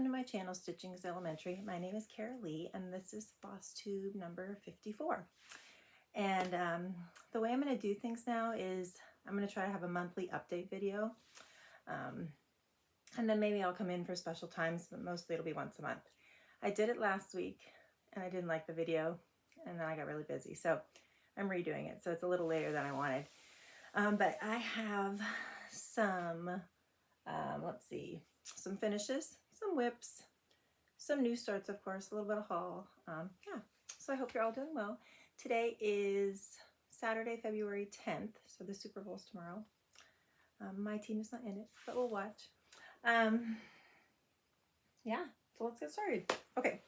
welcome to my channel, Stitching is Elementary. My name is Cara Lee, and this is Floss Tube number 54. And the way I'm going to do things now is I'm going to try to have a monthly update video. And then maybe I'll come in for special times, but mostly it'll be once a month. I did it last week, and I didn't like the video, and then I got really busy. So I'm redoing it, so it's a little later than I wanted. But I have some, let's see, some finishes, some whips, some new starts, of course, a little bit of haul. Yeah, so I hope you're all doing well. Today is Saturday, February 10th, so the Super Bowl's tomorrow. My team is not in it, but we'll watch. Yeah, so let's get started. Okay,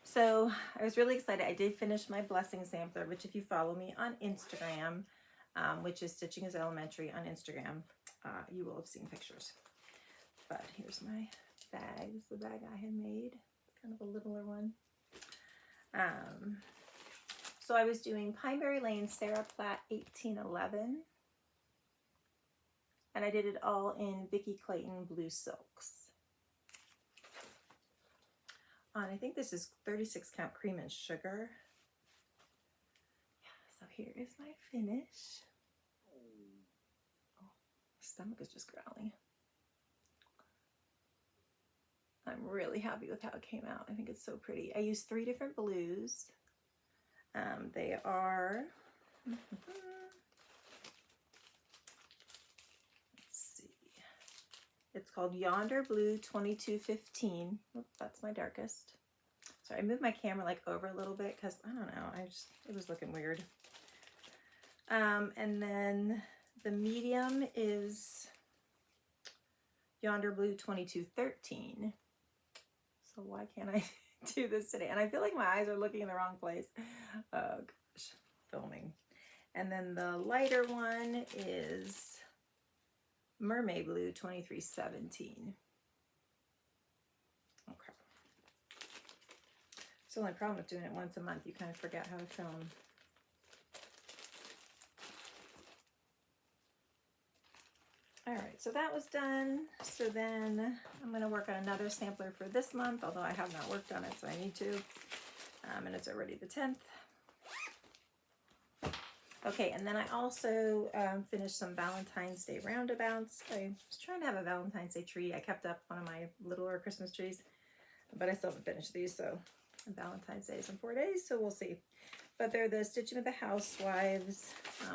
so I was really excited. I did finish my blessing sampler, which if you follow me on Instagram, which is Stitching is Elementary on Instagram, you will have seen pictures. But here's my bags, the bag I had made. It's kind of a littler one. So I was doing Pineberry Lane, Sarah Platt, 1811. And I did it all in Vicki Clayton Blue Silks. I think this is 36 count cream and sugar. Yeah, so here is my finish. Oh, my stomach is just growling. I'm really happy with how it came out. I think it's so pretty. I used 3 different blues. They are, let's see, it's called Yonder Blue 2215. Oh, that's my darkest. Sorry, I moved my camera like over a little bit because I don't know, it was looking weird. And then the medium is Yonder Blue 2213. So why can't I do this today? And I feel like my eyes are looking in the wrong place. Oh gosh, filming. And then the lighter one is Mermaid Blue 2317. Okay. It's the only problem with doing it once a month. You kind of forget how to film. All right, so that was done. So then I'm going to work on another sampler for this month, although I have not worked on it, so I need to. And it's already the 10th. Okay, and then I also finished some Valentine's Day roundabouts. I was trying to have a Valentine's Day tree. I kept up one of my littler Christmas trees, but I still haven't finished these, so Valentine's Day is in 4 days, so we'll see. But they're the Stitching with the Housewives.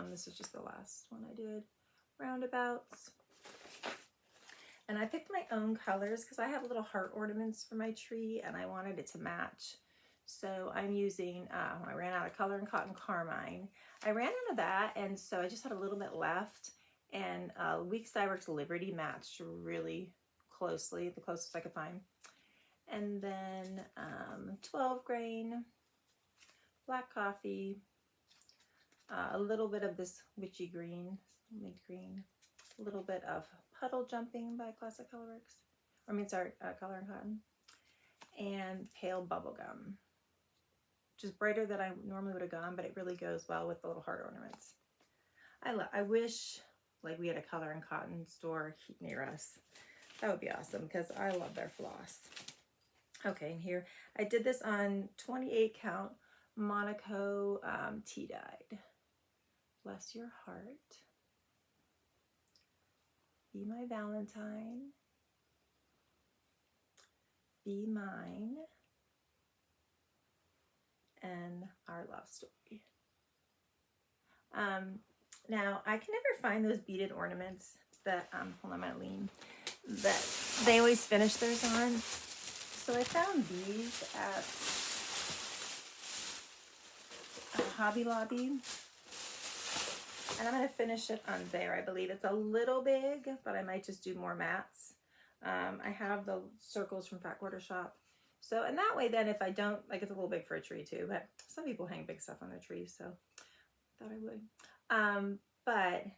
This is just the last one I did. Roundabouts. And I picked my own colors because I have little heart ornaments for my tree and I wanted it to match. So I'm using, I ran out of Color and Cotton Carmine. I ran out of that, and so I just had a little bit left. And Weeks Dye Works Liberty matched really closely, the closest I could find. And then 12 grain, black coffee, a little bit of this witchy green, mid green, a little bit of Puddle Jumping by Classic Colorworks, Color and Cotton, and pale bubblegum, which is brighter than I normally would have gone, but it really goes well with the little heart ornaments. I wish like we had a Color and Cotton store near us. That would be awesome because I love their floss. Okay, and here I did this on 28 count Monaco tea dyed. Bless your heart. Be my Valentine. Be mine. And our love story. Now I can never find those beaded ornaments that hold on, my lean, that they always finish theirs on. So I found these at Hobby Lobby. And I'm going to finish it on there. I believe it's a little big, but I might just do more mats. I have the circles from Fat Quarter Shop. So, and that way then if I don't, like it's a little big for a tree too, but some people hang big stuff on their trees, so I thought I would. But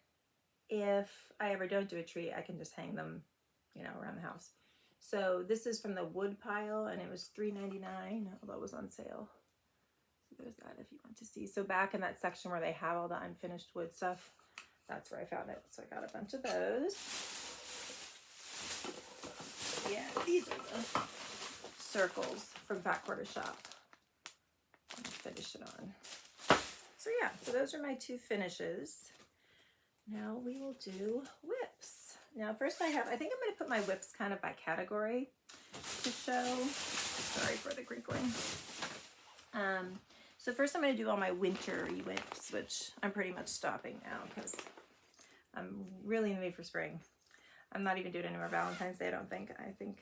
if I ever don't do a tree, I can just hang them, you know, around the house. So this is from the wood pile and it was $3.99, although it was on sale. There's that if you want to see. So back in that section where they have all the unfinished wood stuff, that's where I found it. So I got a bunch of those. Yeah, these are the circles from Fat Quarter Shop. Finish it on. So yeah, so those are my two finishes. Now we will do whips. Now first I think I'm going to put my whips kind of by category to show. Sorry for the crinkling. So first I'm going to do all my wintry whips, which I'm pretty much stopping now because I'm really in the mood for spring. I'm not even doing any more Valentine's Day, I don't think. I think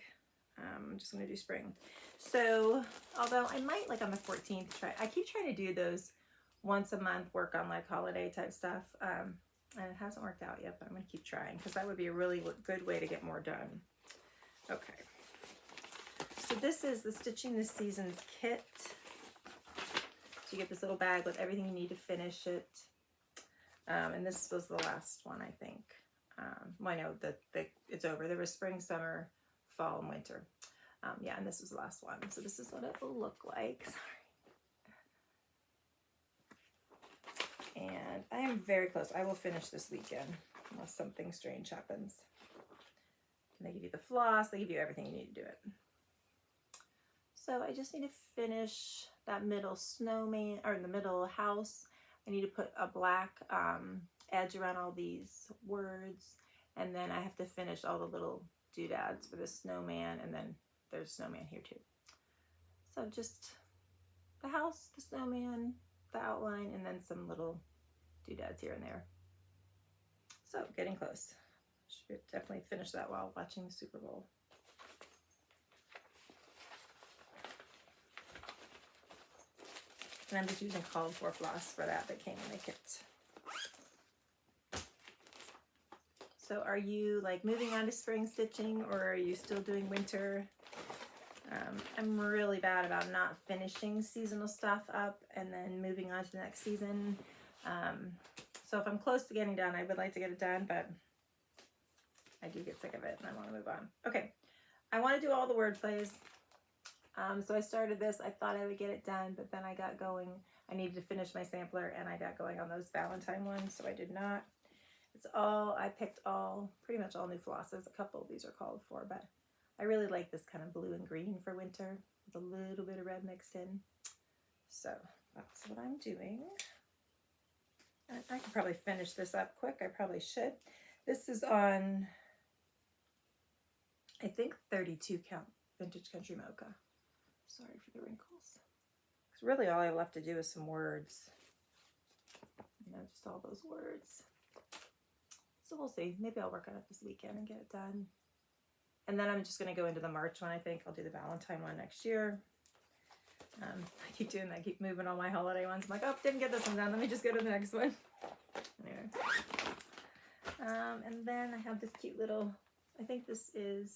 I'm just going to do spring. So, although I might, like on the 14th, I keep trying to do those once a month, work on like holiday type stuff. And it hasn't worked out yet, but I'm going to keep trying because that would be a really good way to get more done. Okay. So this is the Stitching This Season's kit. So you get this little bag with everything you need to finish it. And this was the last one, I think. Well, I know that it's over. There was spring, summer, fall, and winter. Yeah, and this was the last one. So this is what it will look like. Sorry. And I am very close. I will finish this weekend unless something strange happens. And they give you the floss. They give you everything you need to do it. So I just need to finish that middle snowman, or the middle house. I need to put a black edge around all these words. And then I have to finish all the little doodads for the snowman. And then there's a snowman here too. So just the house, the snowman, the outline, and then some little doodads here and there. So getting close. Should definitely finish that while watching the Super Bowl. And I'm just using called for floss for that came in the kit. So are you like moving on to spring stitching, or are you still doing winter? I'm really bad about not finishing seasonal stuff up and then moving on to the next season. So if I'm close to getting done, I would like to get it done, but I do get sick of it and I want to move on. Okay, I want to do all the word plays. So I started this, I thought I would get it done, but then I got going. I needed to finish my sampler and I got going on those Valentine ones, so I did not. I picked pretty much all new flosses. A couple of these are called for, but I really like this kind of blue and green for winter with a little bit of red mixed in. So that's what I'm doing. And I could probably finish this up quick. I probably should. This is on, I think, 32 count Vintage Country Mocha. Sorry for the wrinkles. Because really all I have left to do is some words. Just all those words. So we'll see. Maybe I'll work on it this weekend and get it done. And then I'm just going to go into the March one, I think. I'll do the Valentine one next year. I keep doing that. I keep moving all my holiday ones. I'm like, oh, didn't get this one done. Let me just go to the next one. Anyway. And then I have this cute little, I think this is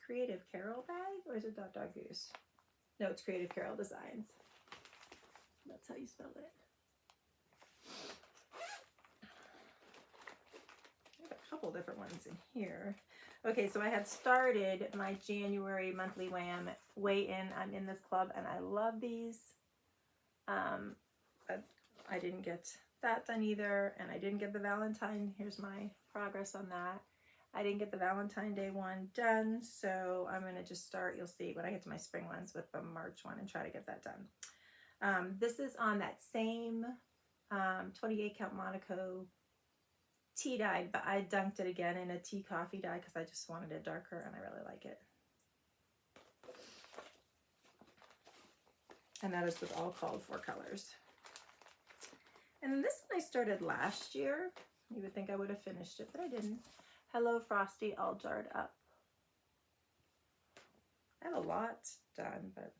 Creative Carol bag, or is it Dot Dog Goose? No, it's Creative Carol Designs. That's how you spell it. I have a couple different ones in here. Okay, so I had started my January monthly wham weigh-in. I'm in this club and I love these. But I didn't get that done either, and I didn't get the Valentine. Here's my progress on that. I didn't get the Valentine Day one done, so I'm going to just start, you'll see when I get to my spring ones, with the March one and try to get that done. This is on that same 28 count Monaco tea dye, but I dunked it again in a tea coffee dye because I just wanted it darker and I really like it. And that is with all called for colors. And then this one I started last year. You would think I would have finished it, but I didn't. Hello Frosty, all jarred up. I have a lot done, but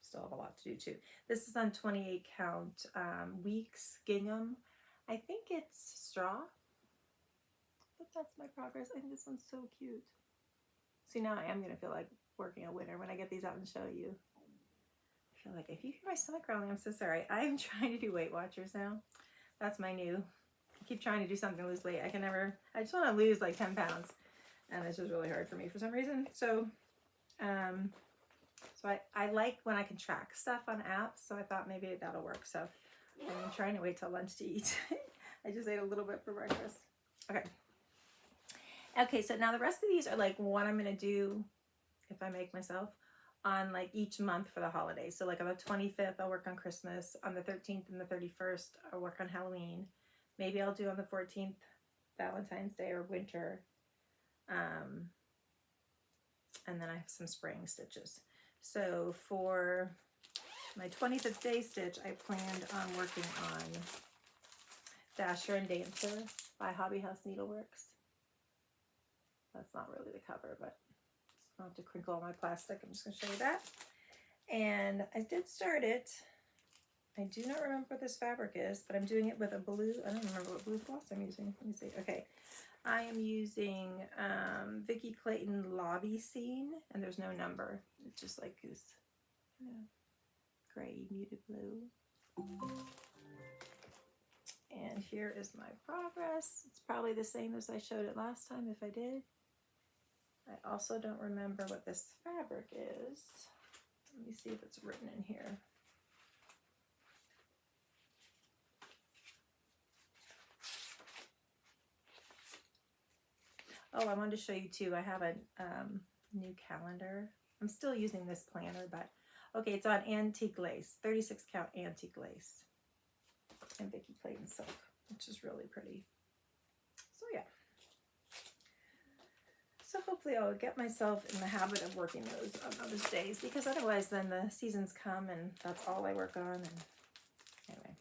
still have a lot to do too. This is on 28 count Weeks gingham. I think it's straw, but that's my progress. I think this one's so cute. See, now I am going to feel like working on winter when I get these out and show you. I feel like if you hear my stomach growling, I'm so sorry. I am trying to do Weight Watchers now. That's my new. I keep trying to do something to lose weight. I just want to lose like 10 pounds. And it's just really hard for me for some reason. So, I like when I can track stuff on apps. So I thought maybe that'll work. So I'm trying to wait till lunch to eat. I just ate a little bit for breakfast. Okay. Okay, so now the rest of these are like what I'm going to do if I make myself on like each month for the holidays. So like on the 25th, I'll work on Christmas. On the 13th and the 31st, I'll work on Halloween. Maybe I'll do on the 14th, Valentine's Day or winter. And then I have some spring stitches. So for my 25th day stitch, I planned on working on Dasher and Dancer by Hobby House Needleworks. That's not really the cover, but I'll have to crinkle all my plastic. I'm just going to show you that. And I did start it. I do not remember what this fabric is, but I'm doing it with a blue. I don't remember what blue floss I'm using. Let me see. Okay. I am using Vicki Clayton Lobby Scene, and there's no number. It's just like this, you know, gray muted blue. And here is my progress. It's probably the same as I showed it last time if I did. I also don't remember what this fabric is. Let me see if it's written in here. Oh, I wanted to show you too. I have a new calendar. I'm still using this planner, but okay, it's on antique lace, 36 count antique lace, and Vicki Clayton silk, which is really pretty. So yeah. So hopefully I'll get myself in the habit of working those on those days, because otherwise then the seasons come and that's all I work on. And anyway,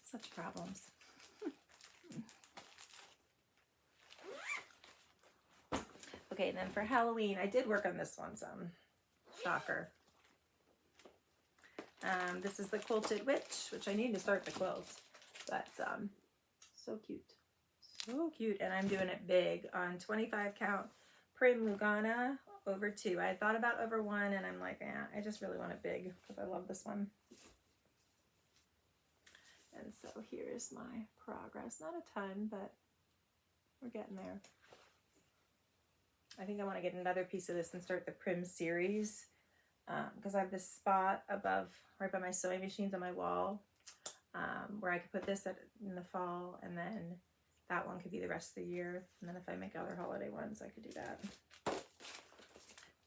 such problems. Okay, and then for Halloween, I did work on this one some. Shocker. This is the Quilted Witch, which I need to start the quilt, but so cute. So cute. And I'm doing it big on 25 count Prim Lugana over 2. I had thought about over 1, and I'm like, I just really want it big because I love this one. And so here's my progress. Not a ton, but we're getting there. I think I want to get another piece of this and start the Prim series, because I have this spot above, right by my sewing machines on my wall, where I could put this in the fall, and then that one could be the rest of the year. And then if I make other holiday ones, I could do that.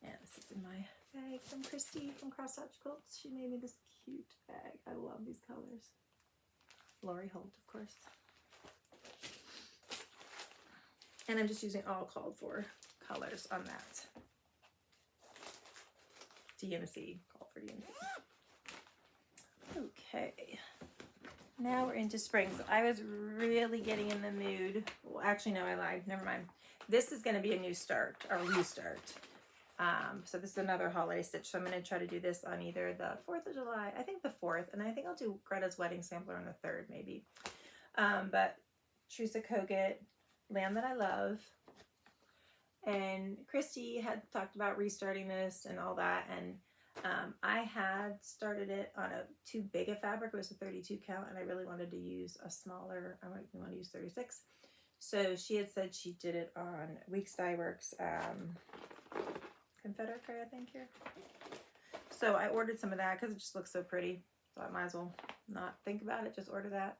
And this is in my bag from Christy from Cross Hatch Quilts. She made me this cute bag. I love these colors. Lori Holt, of course. And I'm just using all called for colors on that. DMC, call for DMC. Okay. Now we're into spring. So I was really getting in the mood. Well, actually, no, I lied. Never mind. This is going to be a new start, or restart. So this is another holiday stitch. So I'm going to try to do this on either the 4th of July, I think the 4th, and I think I'll do Greta's Wedding Sampler on the 3rd, maybe. But Teresa Kogut, Land That I Love. And Christy had talked about restarting this and all that, and I had started it on a too big a fabric. It was a 32 count, and I really wanted to use a smaller. I want to use 36. So she had said she did it on Weeks Dye Works Confederate Gray, I think here. So I ordered some of that because it just looks so pretty. So I might as well not think about it, just order that.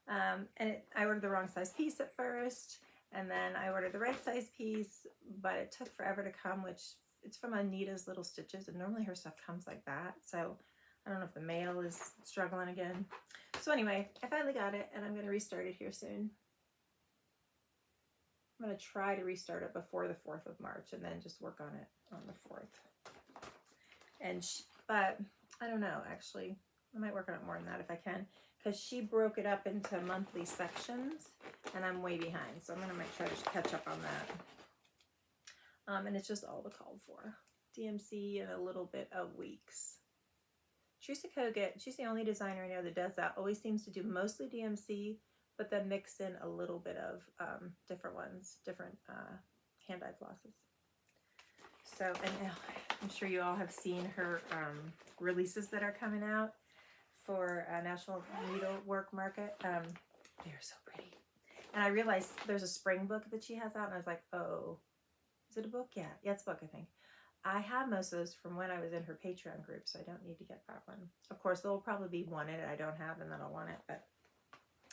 I ordered the wrong size piece at first. And then I ordered the right size piece, but it took forever to come, which it's from Anita's Little Stitches, and normally her stuff comes like that. So I don't know if the mail is struggling again. So anyway, I finally got it, and I'm going to restart it here soon. I'm going to try to restart it before the 4th of March, and then just work on it on the 4th. But I don't know, actually. I might work on it more than that if I can, because she broke it up into monthly sections, and I'm way behind, so I'm going to try to catch up on that. And it's just all the called for. DMC and a little bit of Weeks. Teresa Kogut, she's the only designer I know that does that. Always seems to do mostly DMC, but then mix in a little bit of different ones, different hand-dyed flosses. So, and I'm sure you all have seen her releases that are coming out for National Needlework Market. They're so pretty. And I realized there's a spring book that she has out, and I was like, oh, is it a book? Yeah, it's a book, I think. I have most of those from when I was in her Patreon group, so I don't need to get that one. Of course, there will probably be one in it I don't have, and then I'll want it, but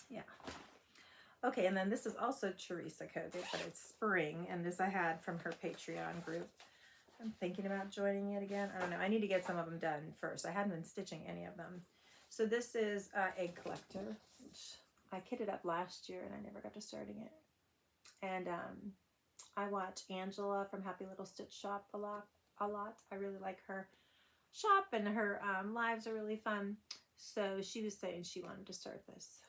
yeah. Okay, and then this is also Teresa coded, but it's spring, and this I had from her Patreon group. I'm thinking about joining it again. I don't know. I need to get some of them done first. I haven't been stitching any of them. So this is Egg Collector, which I kitted up last year, and I never got to starting it. And I watch Angela from Happy Little Stitch Shop a lot. I really like her shop, and her lives are really fun. So she was saying she wanted to start this.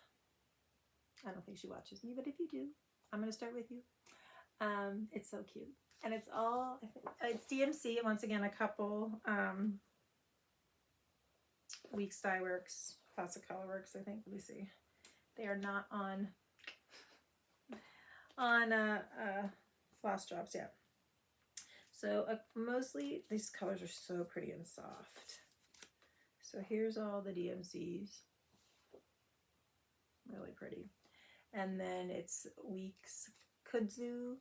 I don't think she watches me, but if you do, I'm going to start with you. It's so cute. And it's all, it's DMC. Once again, a couple Weeks Dye Works, Classic Color Works, I think. Let me see. They are not on Floss Drops yet. So mostly these colors are so pretty and soft. So here's all the DMCs. Really pretty. And then it's Weeks Kudzu,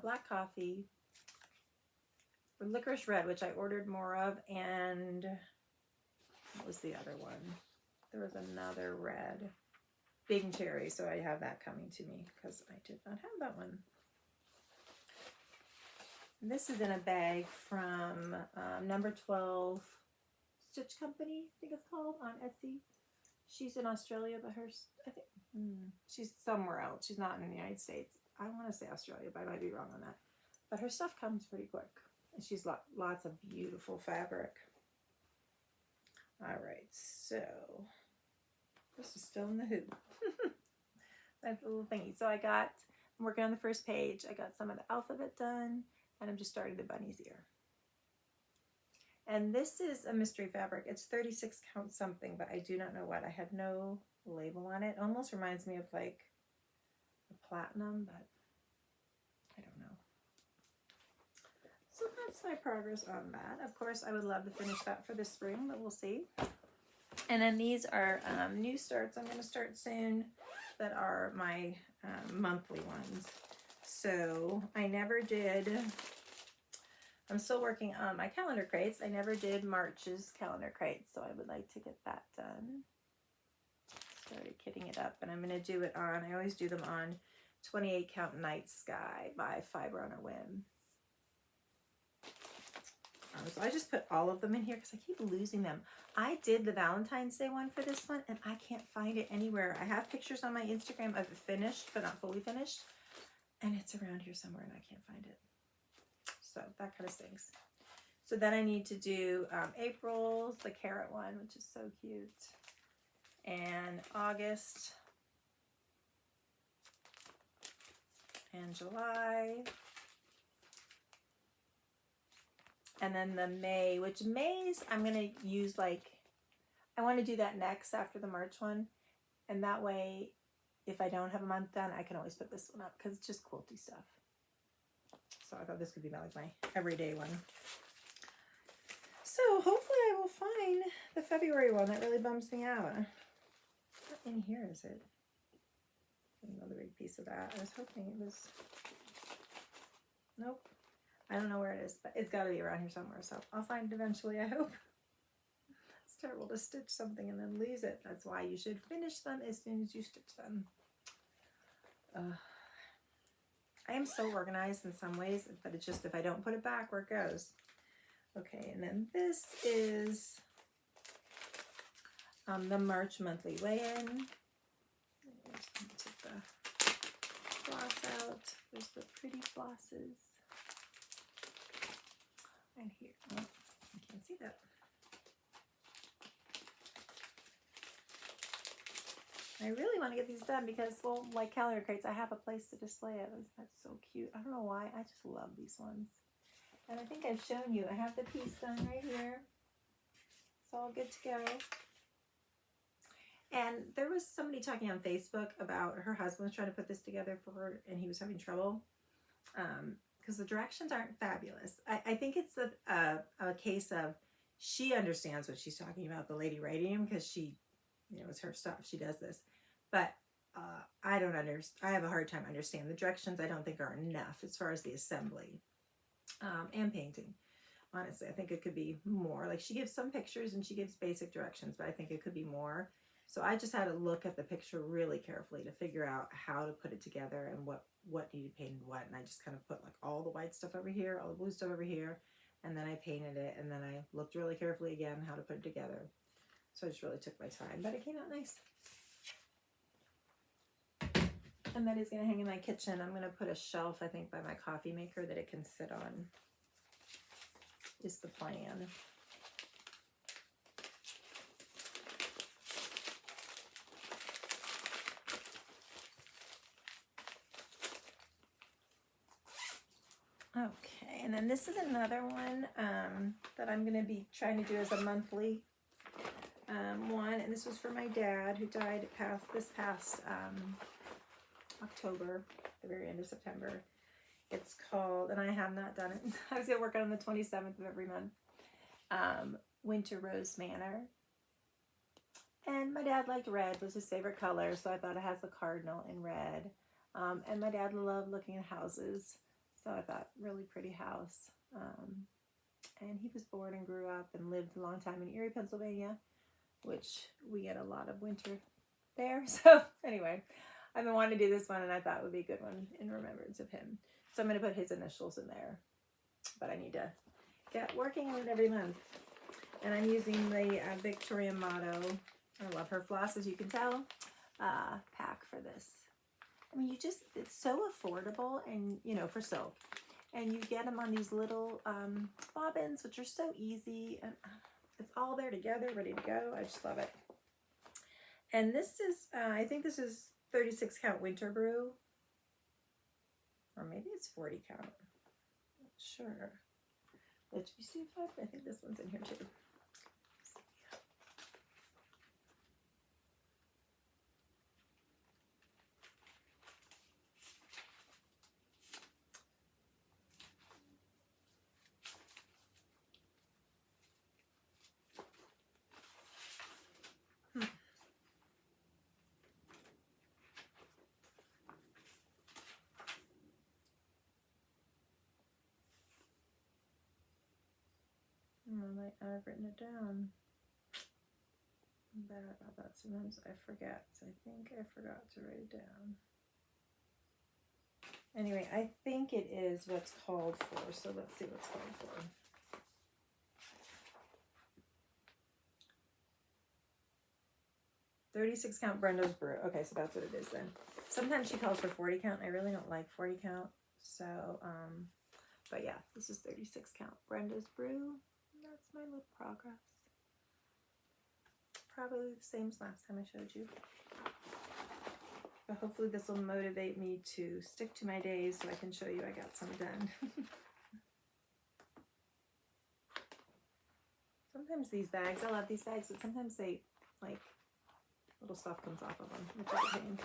Black Coffee, Licorice Red, which I ordered more of, and what was the other one? There was another red, Big Cherry, so I have that coming to me because I did not have that one. This is in a bag from Number 12 Stitch Company, I think it's called, on Etsy. She's in Australia, but I think she's somewhere else. She's not in the United States. I want to say Australia, but I might be wrong on that. But her stuff comes pretty quick. And she's lots of beautiful fabric. All right, so this is still in the hoop. That little thingy. So I'm working on the first page. I got some of the alphabet done, and I'm just starting the bunny's ear. And this is a mystery fabric. It's 36 count something, but I do not know what. I had no label on it. Almost reminds me of like a platinum, but I don't know. So that's my progress on that. Of course, I would love to finish that for the spring, but we'll see. And then these are new starts I'm going to start soon that are my monthly ones. So I never did... I'm still working on my calendar crates. I never did March's calendar crates, so I would like to get that done. Started kitting it up, and I'm going to do it on, I always do them on 28 Count Night Sky by Fiber on a Whim. So I just put all of them in here because I keep losing them. I did the Valentine's Day one for this one, and I can't find it anywhere. I have pictures on my Instagram of it finished, but not fully finished, and it's around here somewhere, and I can't find it. So that kind of stinks. So then I need to do April's, the carrot one, which is so cute. And August. And July. And then the May, which May's I'm going to use like, I want to do that next after the March one. And that way, if I don't have a month done, I can always put this one up because it's just quilty stuff. So I thought this could be like my everyday one. So hopefully I will find the February one. That really bums me out. What in here is it? Another big piece of that. I was hoping it was... Nope. I don't know where it is, but it's got to be around here somewhere. So I'll find it eventually, I hope. It's terrible to stitch something and then lose it. That's why you should finish them as soon as you stitch them. I am so organized in some ways, but it's just if I don't put it back where it goes. Okay, and then this is the March monthly weigh-in. Let me take the floss out. There's the pretty flosses. And here, oh, I can't see that. I really want to get these done because, well, like calendar crates, I have a place to display it. That's so cute. I don't know why. I just love these ones. And I think I've shown you. I have the piece done right here. It's all good to go. And there was somebody talking on Facebook about her husband was trying to put this together for her, and he was having trouble because the directions aren't fabulous. I think it's a case of she understands what she's talking about, the lady writing him, because she, you know, it's her stuff. She does this. But I don't understand. I have a hard time understanding. The directions I don't think are enough as far as the assembly and painting. Honestly, I think it could be more. Like she gives some pictures and she gives basic directions, but I think it could be more. So I just had to look at the picture really carefully to figure out how to put it together and what needed painted what. And I just kind of put like all the white stuff over here, all the blue stuff over here, and then I painted it, and then I looked really carefully again how to put it together. So I just really took my time, but it came out nice. And that is going to hang in my kitchen. I'm going to put a shelf, I think, by my coffee maker that it can sit on, is the plan. Okay, and then this is another one that I'm going to be trying to do as a monthly one, and this was for my dad who died this past October, the very end of September. It's called, and I have not done it, I was going to work on the 27th of every month, Winter Rose Manor. And my dad liked red, was his favorite color, so I thought it has the cardinal in red. And my dad loved looking at houses, so I thought really pretty house. And he was born and grew up and lived a long time in Erie, Pennsylvania, which we get a lot of winter there. So anyway, I've been wanting to do this one, and I thought it would be a good one in remembrance of him. So I'm going to put his initials in there, but I need to get working on it every month. And I'm using the Victoria Motto, I love her floss, as you can tell, pack for this. I mean, it's so affordable, and, you know, for silk. And you get them on these little bobbins, which are so easy, and it's all there together, ready to go. I just love it. And this is, I think this is 36 count winter brew, or maybe it's 40 count. Not sure. Let me see if I think this one's in here too. I've written it down. I'm bad about that. Sometimes I forget. So I think I forgot to write it down. Anyway, I think it is what's called for. So let's see what's called for. "36 count Brenda's Brew." Okay, so that's what it is then. Sometimes she calls for 40 count. I really don't like 40 count. So, but yeah, this is 36 count Brenda's Brew. That's my little progress. Probably the same as last time I showed you. But hopefully this will motivate me to stick to my days so I can show you I got some done. Sometimes these bags, I love these bags, but sometimes they, like, little stuff comes off of them, which is a pain.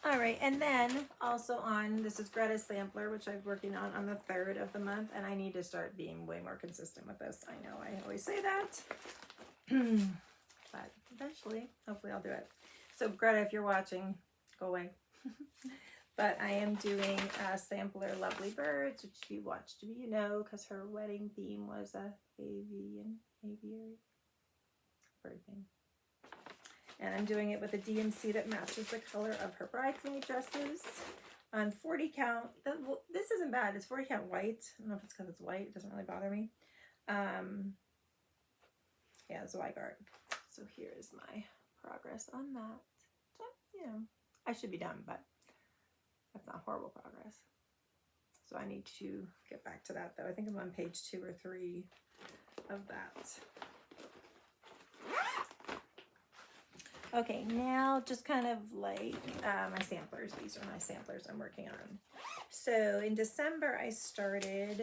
All right, and then also on, this is Greta's sampler, which I'm working on the 3rd of the month, and I need to start being way more consistent with this. I know I always say that, but eventually, hopefully I'll do it. So Greta, if you're watching, go away. But I am doing a sampler, Lovely Birds, which if you watched me, you know, because her wedding theme was a aviary bird thing. And I'm doing it with a DMC that matches the color of her bridesmaid dresses on 40 count. This isn't bad. It's 40 count white. I don't know if it's because it's white. It doesn't really bother me. Yeah, it's white art. So here is my progress on that. So, you know, I should be done, but that's not horrible progress. So I need to get back to that, though. I think I'm on page 2 or 3 of that. Okay, now just kind of like my samplers. These are my samplers I'm working on. So in December, I started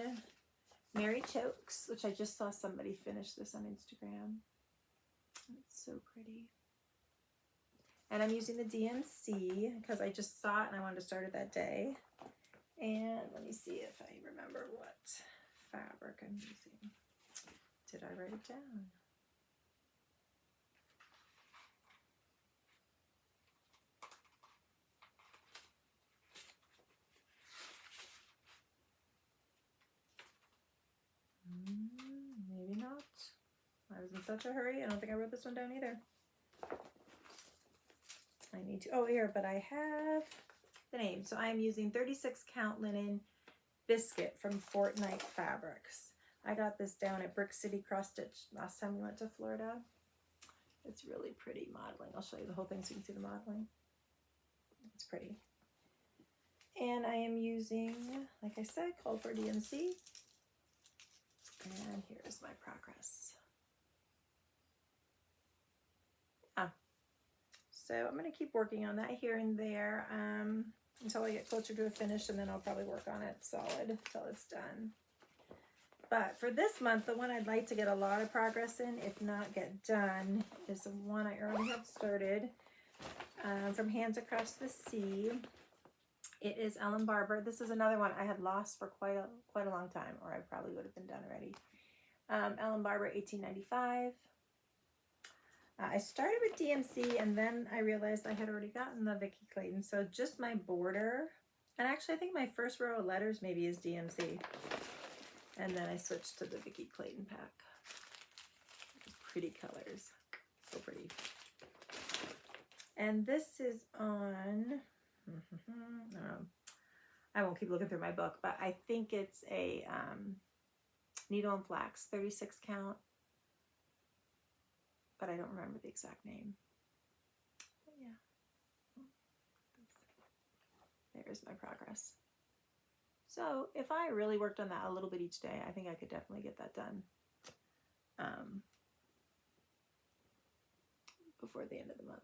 Mary Chokes, which I just saw somebody finish this on Instagram. It's so pretty. And I'm using the DMC because I just saw it and I wanted to start it that day. And let me see if I remember what fabric I'm using. Did I write it down? Maybe not. I was in such a hurry. I don't think I wrote this one down either. need to, oh here, but I have the name. So I'm using 36 count linen biscuit from Fortnite Fabrics. I got this down at Brick City Cross Stitch last time we went to Florida. It's really pretty modeling. I'll show you the whole thing so you can see the modeling. It's pretty. And I am using, like I said, called for DMC. And here's my progress. So I'm going to keep working on that here and there until I get closer to a finish, and then I'll probably work on it solid until it's done. But for this month, the one I'd like to get a lot of progress in, if not get done, is the one I already have started from Hands Across the Sea. It is Ellen Barber. This is another one I had lost for quite a long time, or I probably would have been done already. Ellen Barber, 1895. I started with DMC, and then I realized I had already gotten the Vicki Clayton. So just my border, and actually I think my first row of letters maybe is DMC. And then I switched to the Vicki Clayton pack. Pretty colors, so pretty. And this is on, I won't keep looking through my book, but I think it's a needle and flax, 36 count. But I don't remember the exact name. But yeah, there's my progress. So if I really worked on that a little bit each day, I think I could definitely get that done before the end of the month.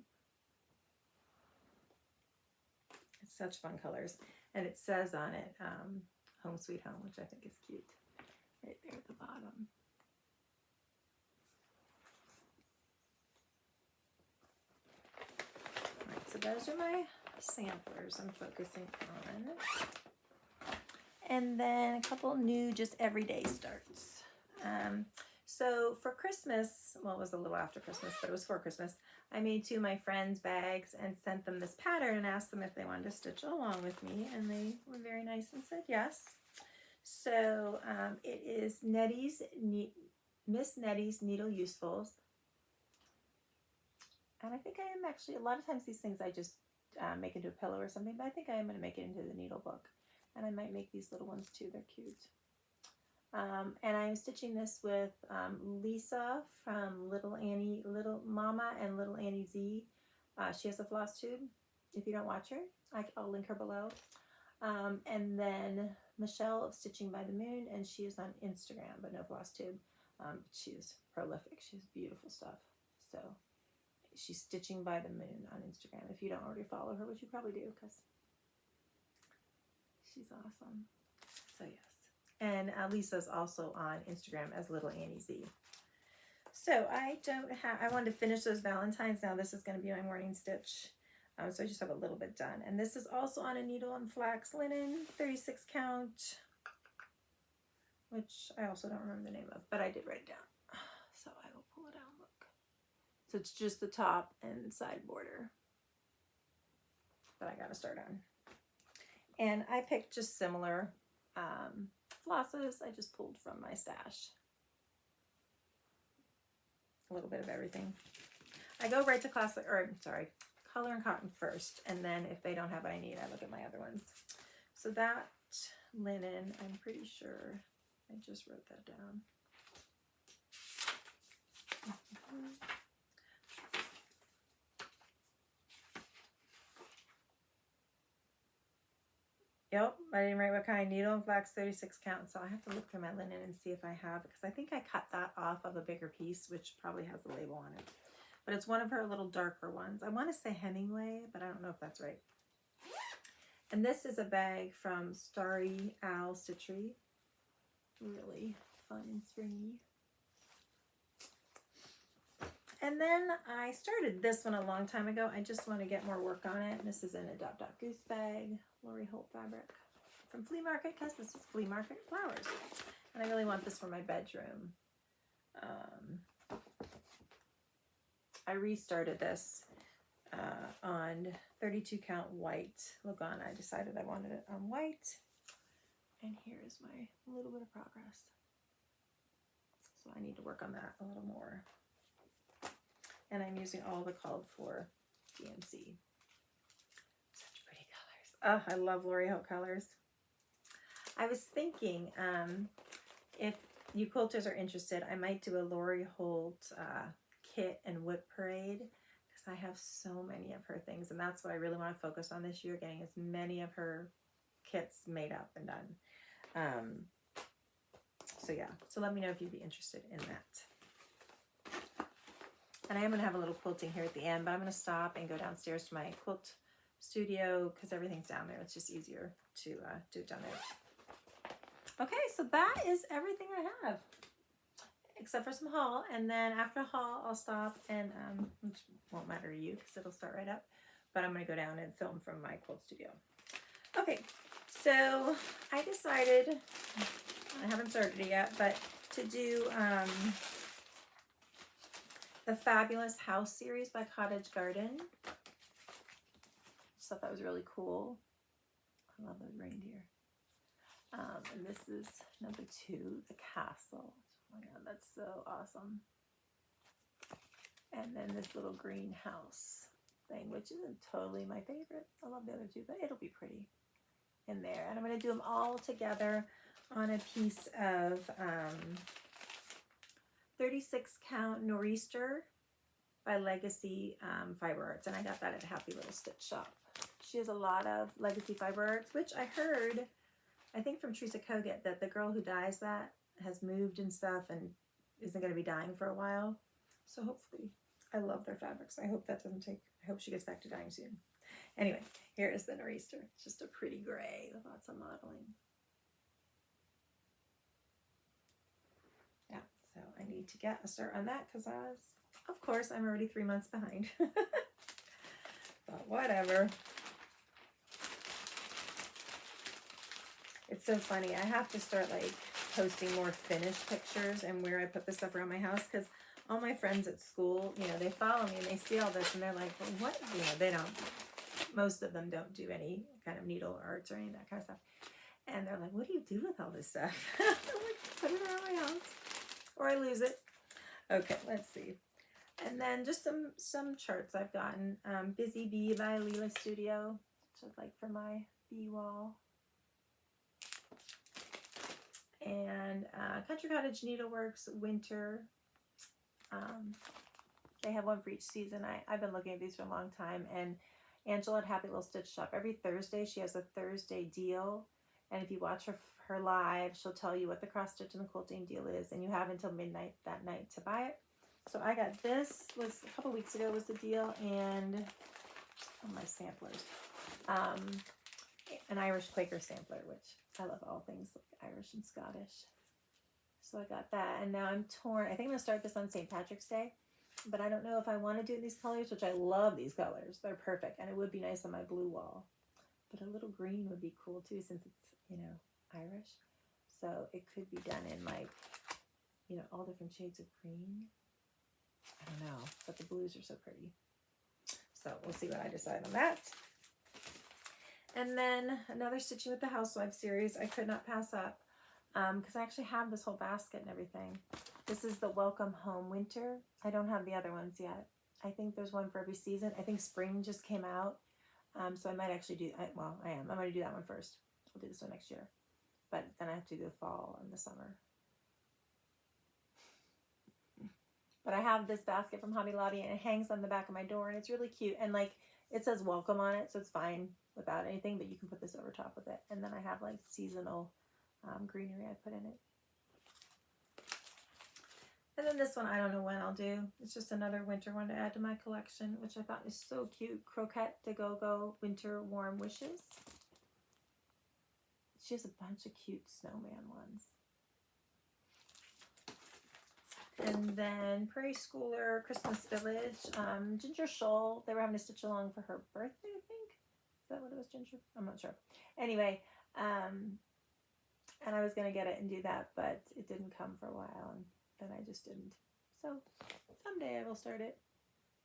It's such fun colors. And it says on it, Home Sweet Home, which I think is cute. Right there at the bottom. So those are my samplers I'm focusing on. And then a couple new just everyday starts. So for Christmas, well, it was a little after Christmas, but it was for Christmas, I made two of my friends' bags and sent them this pattern and asked them if they wanted to stitch along with me, and they were very nice and said yes. So it is Miss Nettie's Needle Usefuls. And I think I am actually, a lot of times these things I just make into a pillow or something, but I think I am going to make it into the needle book. And I might make these little ones too, they're cute. And I'm stitching this with Lisa from Little Mama and Little Annie Z. She has a floss tube. If you don't watch her, I'll link her below. And then Michelle of Stitching by the Moon, and she is on Instagram, but no floss tube. She is prolific. She has beautiful stuff. So she's Stitching by the Moon on Instagram. If you don't already follow her, which you probably do, because she's awesome. So yes. And Lisa's also on Instagram as Little Annie Z. So I wanted to finish those Valentines. Now this is going to be my morning stitch. So I just have a little bit done. And this is also on a needle and flax linen, 36 count, which I also don't remember the name of, but I did write it down. So I will pull it out, look. So it's just the top and side border that I got to start on. And I picked just similar flosses I just pulled from my stash. A little bit of everything. I go right to color and cotton first, and then if they don't have what I need, I look at my other ones. So that linen, I'm pretty sure I just wrote that down. Yep, I didn't write what kind. Needle and flax, 36 count. So I have to look through my linen and see if I have, because I think I cut that off of a bigger piece, which probably has the label on it. But it's one of her little darker ones. I want to say Hemingway, but I don't know if that's right. And this is a bag from Starry Owl Stitchery. Really fun and springy. And then I started this one a long time ago. I just want to get more work on it. This is in a Dot Dot Goose bag, Lori Holt fabric from Flea Market, because this is Flea Market flowers. And I really want this for my bedroom. I restarted this on 32 count white Lugana. I decided I wanted it on white. And here's my little bit of progress. So I need to work on that a little more. And I'm using all the called for DMC. Oh, I love Lori Holt colors. I was thinking, if you quilters are interested, I might do a Lori Holt kit and whip parade, because I have so many of her things, and that's what I really want to focus on this year, getting as many of her kits made up and done. So yeah, so let me know if you'd be interested in that. And I am going to have a little quilting here at the end, but I'm going to stop and go downstairs to my quilt studio because everything's down there. It's just easier to do it down there. Okay, so that is everything I have, except for some haul. And then after haul, I'll stop and, which won't matter to you because it'll start right up, but I'm going to go down and film from my quilt studio. Okay, so I decided, I haven't started it yet, but to do the Fabulous House series by Cottage Garden. Just thought that was really cool. I love those reindeer. And this is number 2, the castle. Oh my god, that's so awesome. And then this little greenhouse thing, which isn't totally my favorite. I love the other 2, but it'll be pretty in there. And I'm going to do them all together on a piece of 36 count Nor'easter by Legacy Fiber Arts, and I got that at Happy Little Stitch Shop. She has a lot of Legacy Fiber Arts, which I heard, I think from Teresa Kogut, that the girl who dyes that has moved and stuff and isn't going to be dyeing for a while. So hopefully, I love their fabrics. I hope that doesn't take, I hope she gets back to dyeing soon. Anyway, here is the Nor'easter. It's just a pretty gray with lots of modeling. Yeah, so I need to get a start on that because of course, I'm already 3 months behind. But whatever. It's so funny. I have to start like posting more finished pictures and where I put the stuff around my house, because all my friends at school, you know, they follow me and they see all this and they're like, well, what? You know, they don't, most of them don't do any kind of needle arts or any of that kind of stuff. And they're like, what do you do with all this stuff? I'm like, put it around my house or I lose it. Okay, let's see. And then just some charts I've gotten. Busy Bee by Leela Studio, which is like for my bee wall. And Country Cottage Needleworks Winter. They have one for each season. I've been looking at these for a long time. And Angela at Happy Little Stitch Shop, every Thursday she has a Thursday deal. And if you watch her live, she'll tell you what the cross stitch and the quilting deal is. And you have until midnight that night to buy it. So I got this, was a couple weeks ago was the deal, and my samplers. An Irish Quaker sampler, which I love all things like Irish and Scottish. So I got that, and now I'm torn. I think I'm going to start this on St. Patrick's Day, but I don't know if I want to do it in these colors, which I love these colors. They're perfect, and it would be nice on my blue wall. But a little green would be cool too, since it's, you know, Irish. So it could be done in like, you know, all different shades of green. I don't know, but the blues are so pretty. So we'll see what I decide on that. And then another Stitching with the Housewife series I could not pass up, because I actually have this whole basket and everything. This is the Welcome Home Winter. I don't have the other ones yet. I think there's one for every season. I think spring just came out, so I might actually do, well, I am. I'm going to do that one first. I'll do this one next year. But then I have to do the fall and the summer. But I have this basket from Hobby Lobby, and it hangs on the back of my door, and it's really cute. And like, it says welcome on it, so it's fine without anything, but you can put this over top of it. And then I have like seasonal greenery I put in it. And then this one, I don't know when I'll do. It's just another winter one to add to my collection, which I thought is so cute. Croquette de Go-Go Winter Warm Wishes. She has a bunch of cute snowman ones. And then Prairie Schooler Christmas Village, Ginger Shoal. They were having to stitch along for her birthday, I think. Is that what it was, Ginger? I'm not sure. Anyway, and I was going to get it and do that, but it didn't come for a while, and then I just didn't. So someday I will start it.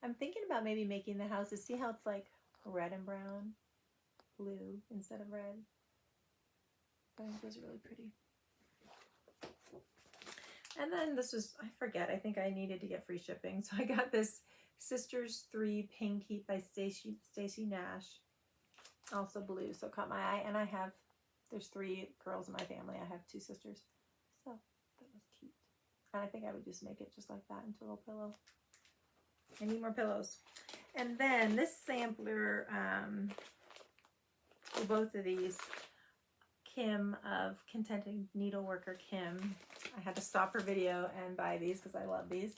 I'm thinking about maybe making the houses. See how it's like red and brown, blue instead of red? I think those are really pretty. And then this was, I forget, I think I needed to get free shipping. So I got this Sisters 3 Pink Heat by Stacy Nash. also blue, so it caught my eye. And there's 3 girls in my family. I have 2 sisters, so that was cute. And I think I would just make it just like that into a little pillow. I need more pillows. And then this sampler, for both of these, Kim of Contented Needleworker Kim. I had to stop her video and buy these because I love these.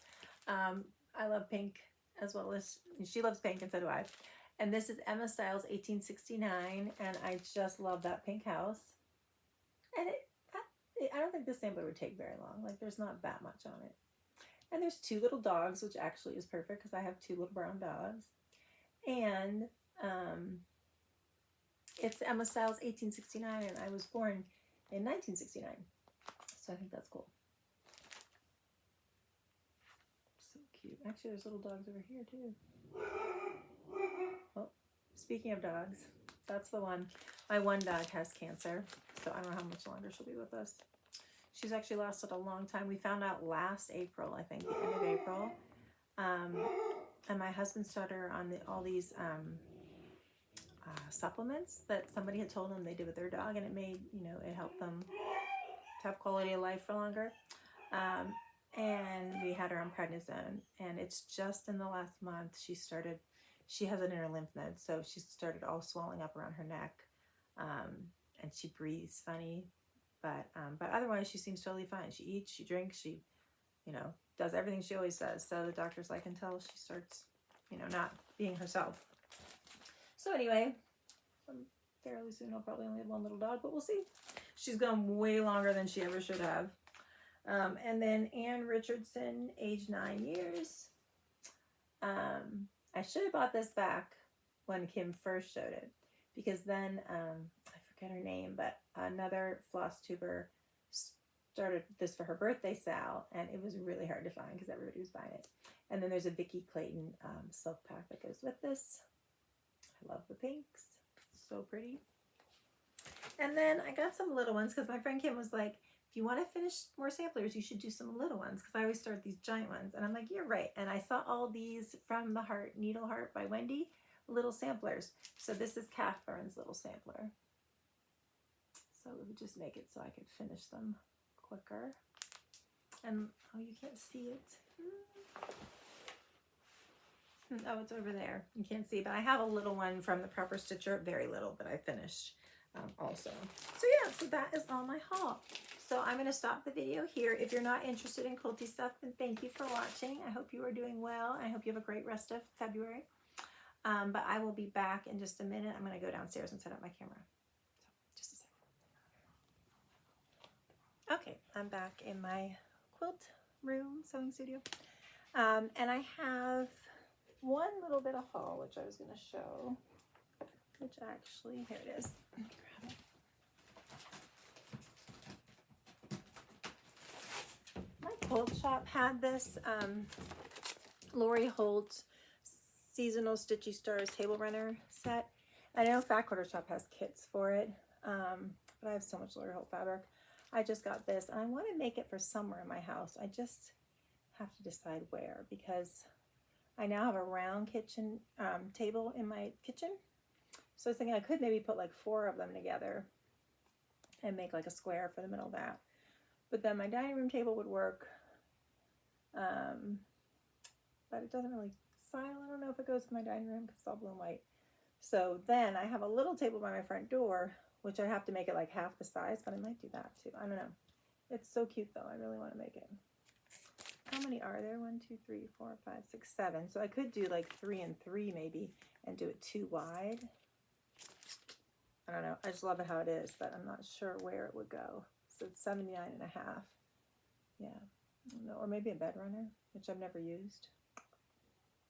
I love pink as well as, she loves pink and so do I. And this is Emma Styles 1869, and I just love that pink house. And I don't think this sampler would take very long. Like, there's not that much on it. And there's 2 little dogs, which actually is perfect because I have 2 little brown dogs. And it's Emma Styles 1869, and I was born in 1969. So I think that's cool. So cute. Actually, there's little dogs over here too. Oh, speaking of dogs, that's the one. My one dog has cancer, so I don't know how much longer she'll be with us. She's actually lasted a long time. We found out last April, I think, the end of April. And my husband started her on all these supplements that somebody had told them they did with their dog, and it made, it helped them to have quality of life for longer. And we had her on prednisone, and it's just in the last month she has an inner lymph node, so she started all swelling up around her neck, and she breathes funny, but otherwise she seems totally fine. She eats, she drinks, she, does everything she always does. So the doctor's like, until she starts, not being herself. So anyway, fairly soon I'll probably only have one little dog, but we'll see. She's gone way longer than she ever should have. And then Ann Richardson, age 9 years. I should have bought this back when Kim first showed it, because then, I forget her name, but another floss tuber started this for her birthday sale, and it was really hard to find because everybody was buying it. And then there's a Vicki Clayton silk pack that goes with this. I love the pinks. So pretty. And then I got some little ones because my friend Kim was like, if you want to finish more samplers, you should do some little ones, because I always start these giant ones. And I'm like, you're right. And I saw all these from the Heart, Needle Heart by Wendy, little samplers. So this is Kath Burns' little sampler. So it would just make it so I could finish them quicker. And, oh, you can't see it. Oh, it's over there. You can't see, but I have a little one from the Proper Stitcher, very little, that I finished also. So yeah, so that is all my haul. So I'm going to stop the video here. If you're not interested in quilty stuff, then thank you for watching. I hope you are doing well. I hope you have a great rest of February. But I will be back in just a minute. I'm going to go downstairs and set up my camera. So just a second. Okay, I'm back in my quilt room, sewing studio. And I have one little bit of haul, which I was going to show, which actually, here it is. Grab it. My quilt shop had this Lori Holt Seasonal Stitchy Stars Table Runner set. I know Fat Quarter Shop has kits for it, but I have so much Lori Holt fabric. I just got this, and I want to make it for somewhere in my house. I just have to decide where, because I now have a round kitchen table in my kitchen. So I was thinking I could maybe put like 4 of them together and make like a square for the middle of that. But then my dining room table would work, but it doesn't really style. I don't know if it goes with my dining room because it's all blue and white. So then I have a little table by my front door, which I have to make it like half the size, but I might do that too. I don't know. It's so cute though. I really want to make it. How many are there? 1, 2, 3, 4, 5, 6, 7. So I could do like 3 and 3 maybe and do it 2 wide. I don't know. I just love it how it is, but I'm not sure where it would go. So it's 79.5. Yeah. I don't know. Or maybe a bed runner, which I've never used.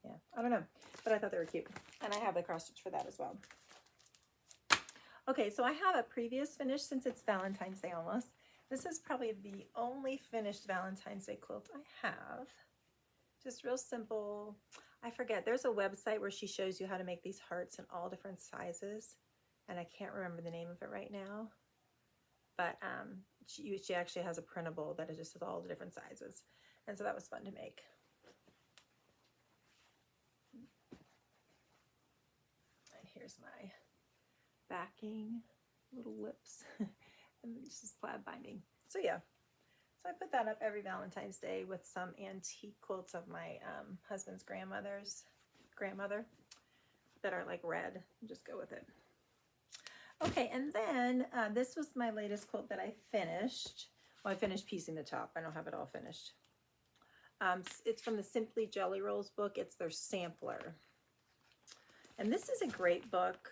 Yeah. I don't know. But I thought they were cute. And I have the cross stitch for that as well. Okay. So I have a previous finish since it's Valentine's Day almost. This is probably the only finished Valentine's Day quilt I have. Just real simple. I forget. There's a website where she shows you how to make these hearts in all different sizes. And I can't remember the name of it right now. But she actually has a printable that is just all the different sizes. And so that was fun to make. And here's my backing, little lips, and this is plaid binding. So yeah, so I put that up every Valentine's Day with some antique quilts of my husband's grandmother that are like red. Just go with it. Okay, and then this was my latest quilt that I finished. Well, I finished piecing the top. I don't have it all finished. It's from the Simply Jelly Rolls book. It's their sampler. And this is a great book.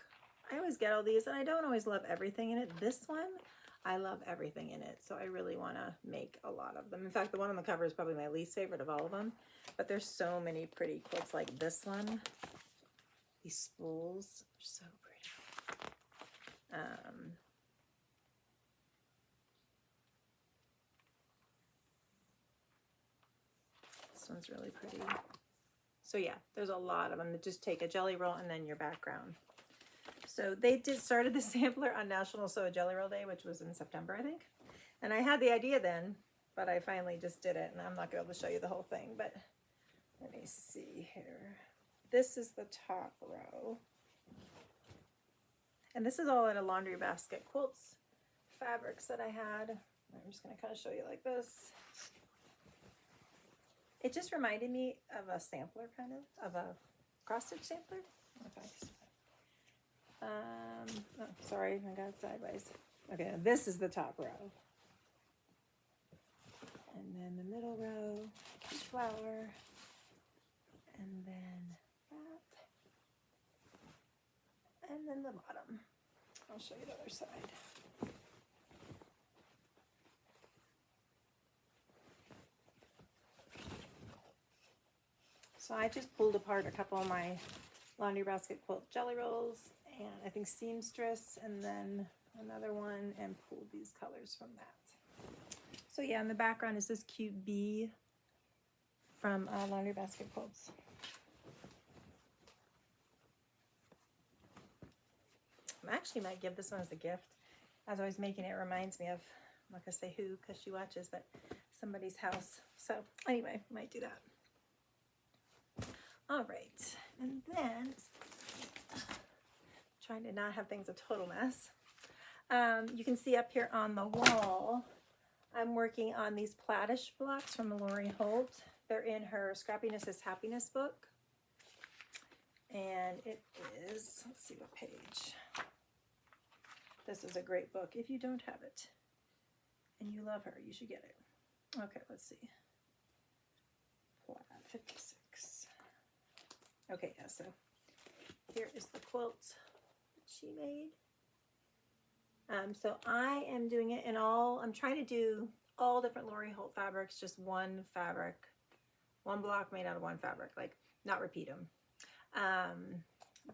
I always get all these, and I don't always love everything in it. This one, I love everything in it, so I really want to make a lot of them. In fact, the one on the cover is probably my least favorite of all of them, but there's so many pretty quilts like this one. These spools are so pretty. This one's really pretty. So yeah, there's a lot of them that just take a jelly roll and then your background. So they started the sampler on National Sew a Jelly Roll Day, which was in September, I think. And I had the idea then, but I finally just did it, and I'm not going to be able to show you the whole thing, but let me see here. This is the top row. And this is all in a laundry basket quilts fabrics that I had. I'm just going to kind of show you like this. It just reminded me of a sampler, kind of a cross-stitch sampler. Oh, sorry, I got it sideways. Okay, this is the top row. And then the middle row, flower, and then that, and then the bottom. I'll show you the other side. So I just pulled apart a couple of my laundry basket quilt jelly rolls, and I think seamstress, and then another one, and pulled these colors from that. So yeah, in the background is this cute bee from Laundry Basket Quilts. I actually might give this one as a gift. As I was making it, it reminds me of, I'm not gonna say who because she watches, but somebody's house. So anyway, might do that. All right, and then trying to not have things a total mess. You can see up here on the wall, I'm working on these Plaidish blocks from Lori Holt. They're in her Scrappiness is Happiness book. And it is, let's see what page. This is a great book. If you don't have it and you love her, you should get it. Okay, let's see. Plaid 56. Okay, yeah, so here is the quilt that she made. So I am doing it in all, I'm trying to do all different Lori Holt fabrics, just one fabric, one block made out of one fabric, like not repeat them.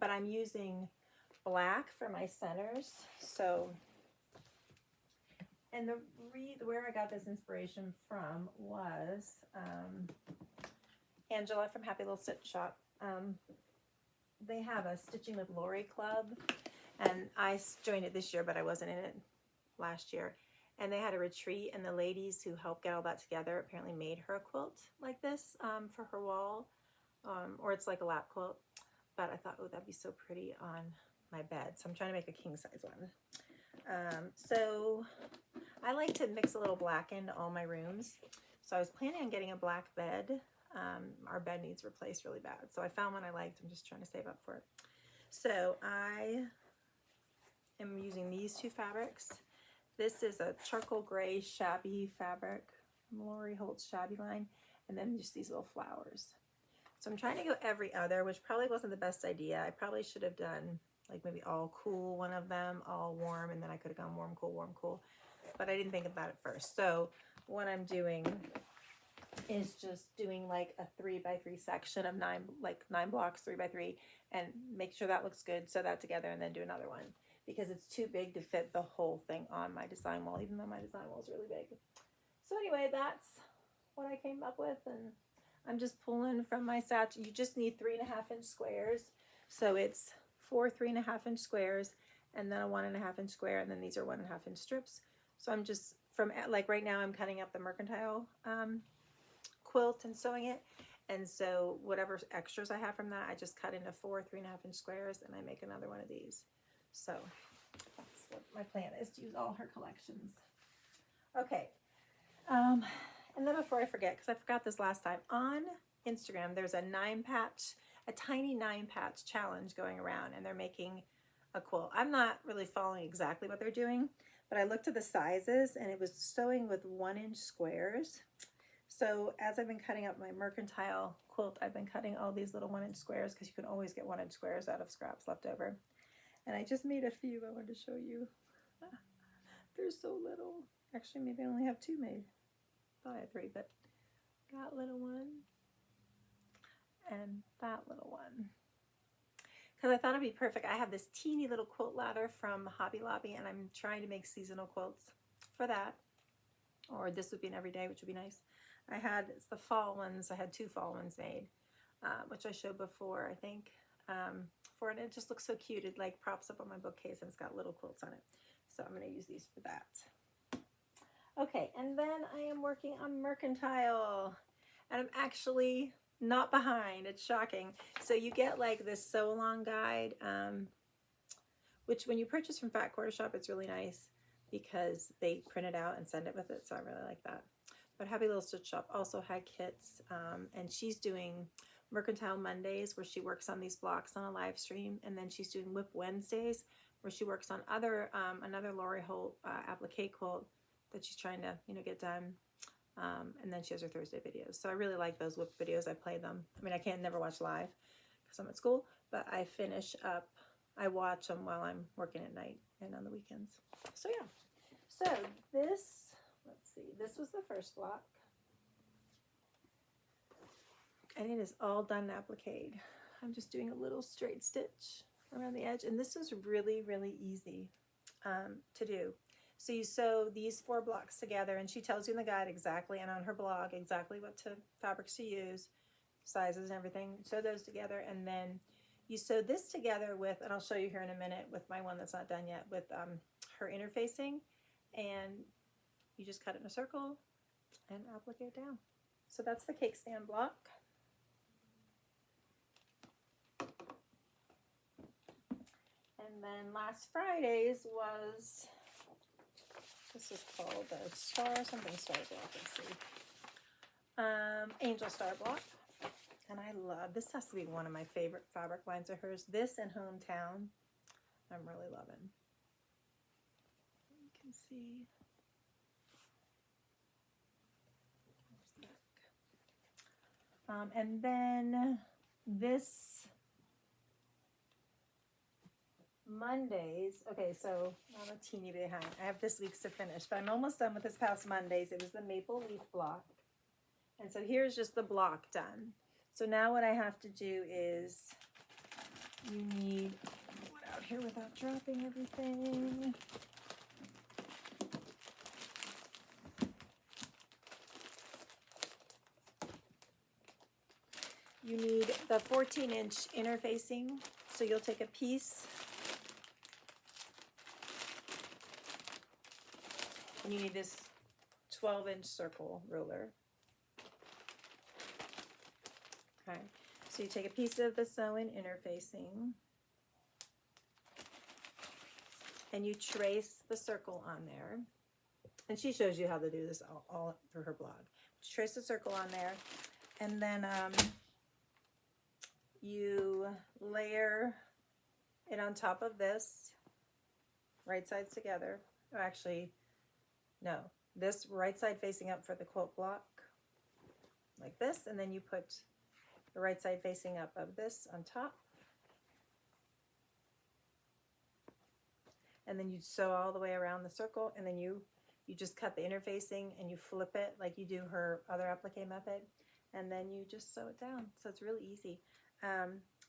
But I'm using black for my centers. So, and where I got this inspiration from was Angela from Happy Little Stitch Shop. They have a Stitching with Lori club, and I joined it this year, but I wasn't in it last year. And they had a retreat, and the ladies who helped get all that together apparently made her a quilt like this for her wall, or it's like a lap quilt. But I thought, oh, that'd be so pretty on my bed. So I'm trying to make a king size one. So I like to mix a little black into all my rooms. So I was planning on getting a black bed. Our bed needs replaced really bad. So I found one I liked. I'm just trying to save up for it. So I am using these two fabrics. This is a charcoal gray shabby fabric, Lori Holt's shabby line, and then just these little flowers. So I'm trying to go every other, which probably wasn't the best idea. I probably should have done like maybe all cool one of them, all warm, and then I could have gone warm, cool, but I didn't think of that at first. So what I'm doing is just doing like a 3x3 section of nine blocks, 3x3, and make sure that looks good, sew that together, and then do another one, because it's too big to fit the whole thing on my design wall, even though my design wall is really big. So anyway, that's what I came up with, and I'm just pulling from my satchel. You just need 3.5-inch squares. So it's 4 3.5-inch squares, and then a 1.5-inch square, and then these are 1.5-inch strips. So I'm just like right now I'm cutting up the mercantile quilt and sewing it. And so whatever extras I have from that, I just cut into 4 3.5-inch squares, and I make another one of these. So that's what my plan is, to use all her collections. Okay. And then before I forget, because I forgot this last time, on Instagram, there's a tiny 9-patch challenge going around, and they're making a quilt. I'm not really following exactly what they're doing, but I looked at the sizes, and it was sewing with 1-inch squares. So as I've been cutting up my mercantile quilt, I've been cutting all these little 1-inch squares, because you can always get 1-inch squares out of scraps left over. And I just made a few I wanted to show you. They're so little. Actually, maybe I only have 2 made. I thought I had 3, but that little one and that little one. Because I thought it'd be perfect. I have this teeny little quilt ladder from Hobby Lobby, and I'm trying to make seasonal quilts for that. Or this would be an everyday, which would be nice. It's the fall ones. I had 2 fall ones made, which I showed before, I think. For it, it just looks so cute. It like props up on my bookcase, and it's got little quilts on it. So I'm going to use these for that. Okay, and then I am working on mercantile, and I'm actually not behind. It's shocking. So you get like this sew along guide, which when you purchase from Fat Quarter Shop, it's really nice because they print it out and send it with it. So I really like that. But Happy Little Stitch Shop also had kits, and she's doing Mercantile Mondays where she works on these blocks on a live stream, and then she's doing Whip Wednesdays where she works on another Lori Holt applique quilt that she's trying to get done, and then she has her Thursday videos. So I really like those whip videos. I play them. I mean, I can't never watch live because I'm at school, but I watch them while I'm working at night and on the weekends. So yeah, so this was the first block, and it is all done appliqued. I'm just doing a little straight stitch around the edge, and this is really, really easy to do. So you sew these 4 blocks together, and she tells you in the guide exactly, and on her blog, exactly what fabrics to use, sizes and everything. Sew those together, and then you sew this together with, and I'll show you here in a minute with my one that's not done yet, with her interfacing, and you just cut it in a circle and applique it down. So that's the cake stand block. And then last Friday's was, this is called the star block, let's see. Angel Star block. And I love, this has to be one of my favorite fabric lines of hers. This and Hometown, I'm really loving. You can see. And then this Mondays, okay, so I'm a teeny bit behind. I have this week's to finish, but I'm almost done with this past Mondays. It was the maple leaf block. And so here's just the block done. So now what I have to do is, you need, get out here without dropping everything. You need the 14-inch interfacing. So you'll take a piece, and you need this 12-inch circle ruler. Okay, so you take a piece of the sew-in interfacing, and you trace the circle on there. And she shows you how to do this all through her blog. You trace the circle on there, and then you layer it on top of this, right sides together. Or actually, no, this right side facing up for the quilt block, like this, and then you put the right side facing up of this on top. And then you sew all the way around the circle, and then you just cut the interfacing and you flip it like you do her other applique method, and then you just sew it down. So it's really easy.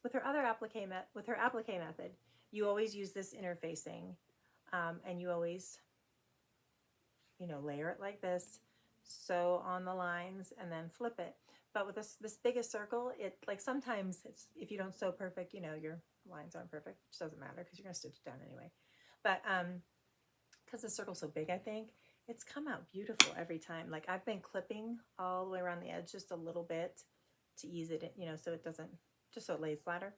With her other applique method, you always use this interfacing, and you always, layer it like this, sew on the lines, and then flip it. But with this biggest circle, it like sometimes it's, if you don't sew perfect, your lines aren't perfect, which doesn't matter because you're gonna stitch it down anyway. But because the circle's so big, I think it's come out beautiful every time. Like I've been clipping all the way around the edge just a little bit to ease it, so it doesn't, just so it lays flatter.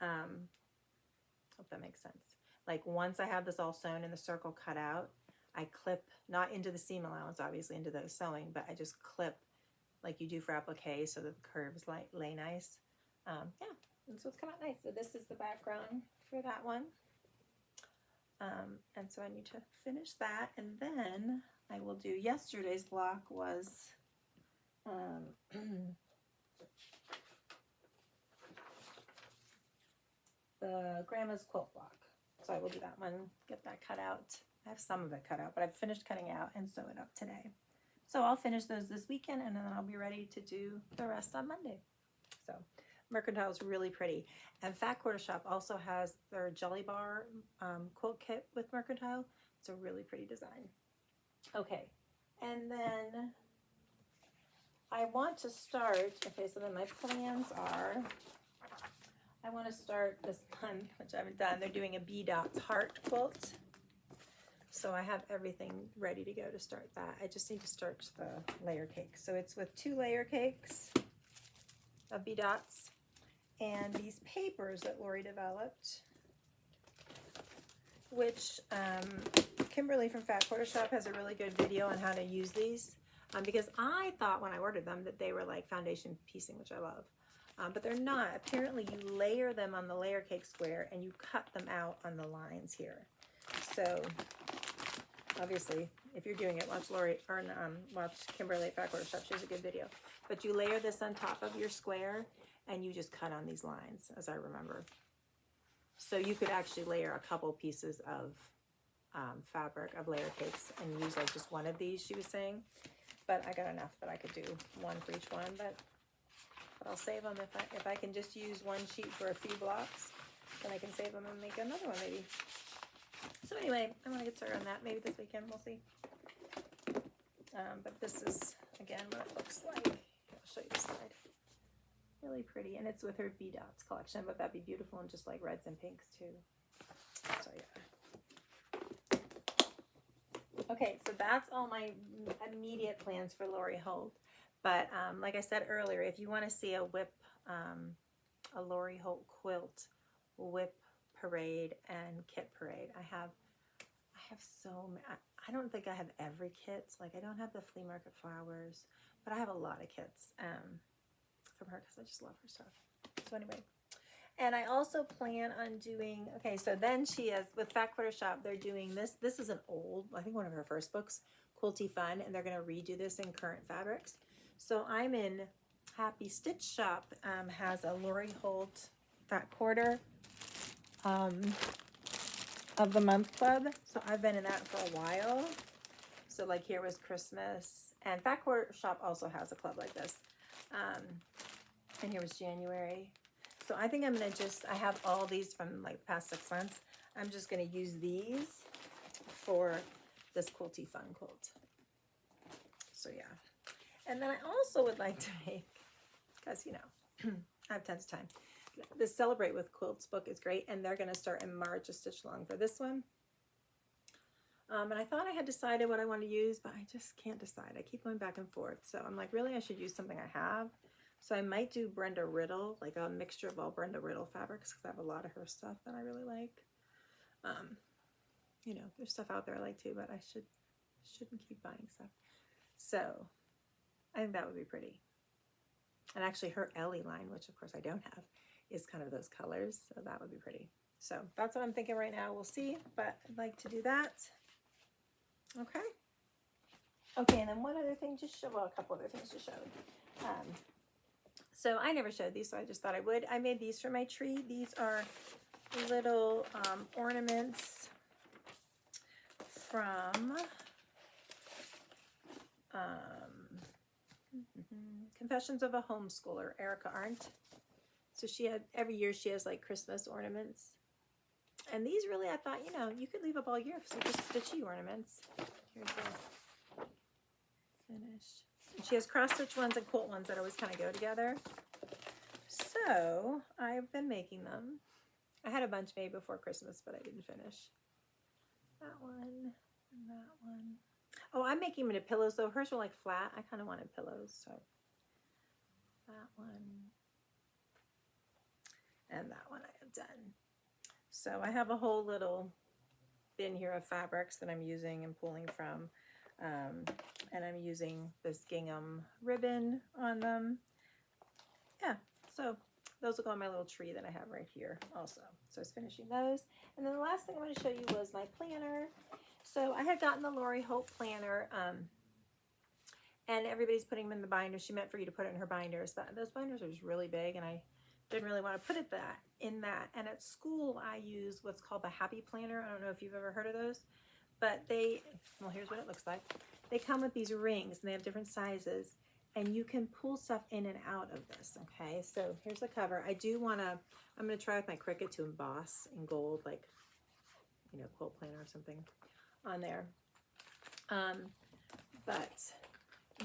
Hope that makes sense. Like once I have this all sewn and the circle cut out, I clip, not into the seam allowance, obviously into the sewing, but I just clip like you do for applique so that the curves lay nice. Yeah, and so it's come out nice. So this is the background for that one. And so I need to finish that, and then I will do, yesterday's block was the Grandma's quilt block. So I will do that one, get that cut out. I have some of it cut out, but I've finished cutting out and sew it up today. So I'll finish those this weekend, and then I'll be ready to do the rest on Monday. So Mercantile is really pretty. And Fat Quarter Shop also has their Jelly Bar quilt kit with Mercantile. It's a really pretty design. Okay, and then I want to start, okay, so then my plans are, I want to start this one, which I haven't done. They're doing a B Dots heart quilt. So I have everything ready to go to start that. I just need to start the layer cake. So it's with 2 layer cakes of B Dots and these papers that Lori developed, which Kimberly from Fat Quarter Shop has a really good video on how to use these, because I thought when I ordered them that they were like foundation piecing, which I love, but they're not. Apparently you layer them on the layer cake square and you cut them out on the lines here. So obviously, if you're doing it, watch Lori or watch Kimberly at Fat Quarter Shop. She has a good video. But you layer this on top of your square, and you just cut on these lines, as I remember. So you could actually layer a couple pieces of fabric of layer cakes and use like just one of these, she was saying. But I got enough that I could do one for each one. But I'll save them if I can just use one sheet for a few blocks. Then I can save them and make another one maybe. So anyway, I'm going to get started on that maybe this weekend. We'll see. But this is, again, what it looks like. I'll show you this side. Really pretty. And it's with her B Dots collection, but that'd be beautiful in just like reds and pinks too. So yeah. Okay, so that's all my immediate plans for Lori Holt. But like I said earlier, if you want to see a Lori Holt quilt whip parade and kit parade, I have so many. I don't think I have every kit. Like I don't have the flea market flowers, but I have a lot of kits from her because I just love her stuff. So anyway, and I also plan on doing, okay, so then she has, with Fat Quarter Shop, they're doing this. This is an old, I think one of her first books, Quilty Fun, and they're going to redo this in current fabrics. So I'm in Happy Stitch Shop, has a Lori Holt Fat Quarter of the month club. So I've been in that for a while. So like here was Christmas, and Fat Quarter Shop also has a club like this. And here was January. So I think I'm gonna I have all these from like the past 6 months. I'm just gonna use these for this Quilty Fun quilt. So yeah. And then I also would like to make, because you know, I have tons of time. The Celebrate with Quilts book is great, and they're gonna start in March, a stitch along for this one. And I thought I had decided what I want to use, but I just can't decide. I keep going back and forth. So I'm like, really, I should use something I have. So I might do Brenda Riddle, like a mixture of all Brenda Riddle fabrics, because I have a lot of her stuff that I really like. You know, there's stuff out there I like too, but I shouldn't keep buying stuff. So I think that would be pretty. And actually her Ellie line, which of course I don't have, is kind of those colors. So that would be pretty. So that's what I'm thinking right now. We'll see, but I'd like to do that. Okay. Okay, and then one other thing to show, well, a couple other things to show. So I never showed these, so I just thought I would. I made these for my tree. These are little ornaments from Confessions of a Homeschooler, Erica Arndt. So she had, every year she has like Christmas ornaments. And these really, I thought, you know, you could leave up all year, so just stitchy ornaments. Here's the finish. And she has cross-stitch ones and quilt ones that always kind of go together. So I've been making them. I had a bunch made before Christmas, but I didn't finish. That one and that one. Oh, I'm making them into pillows, though. Hers were like flat. I kind of wanted pillows, so that one and that one I have done. So I have a whole little bin here of fabrics that I'm using and pulling from. And I'm using this gingham ribbon on them. Yeah, so those will go on my little tree that I have right here also. So I was finishing those. And then the last thing I want to show you was my planner. So I had gotten the Lori Holt planner, and everybody's putting them in the binder. She meant for you to put it in her binders, but those binders are just really big, and I didn't really want to put it in that. And at school, I use what's called the Happy Planner. I don't know if you've ever heard of those, but well, here's what it looks like. They come with these rings, and they have different sizes, and you can pull stuff in and out of this, okay? So here's the cover. I'm going to try with my Cricut to emboss in gold, like, you know, quilt planner or something on there. But